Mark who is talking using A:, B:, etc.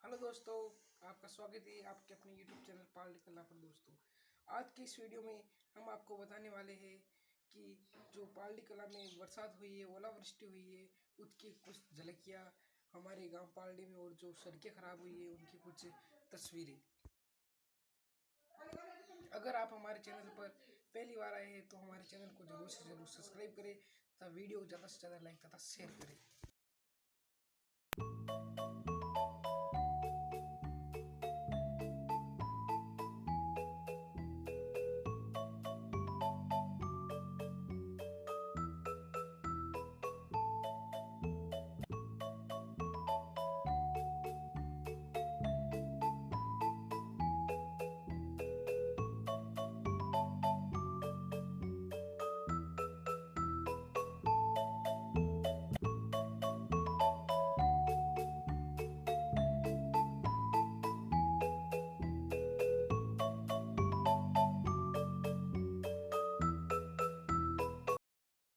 A: Hello दोस्तों, आपका स्वागत है आपके अपने यूट्यूब चैनल पाल्री कल्ला पर। दोस्तों, आज की इस वीडियो में हम आपको बताने वाले हैं कि जो पाल्री कल्ला में बरसात हुई है, ओलावृष्टि हुई है, उसकी कुछ झलकियाँ हमारे गांव पाल्री में, और जो सड़कें खराब हुई है उनकी कुछ तस्वीरें। अगर आप हमारे चैनल पर पहली बार आए हैं तो हमारे चैनल को जरूर से जरूर सब्सक्राइब करें तथा वीडियो ज़्यादा से ज़्यादा लाइक तथा शेयर करें।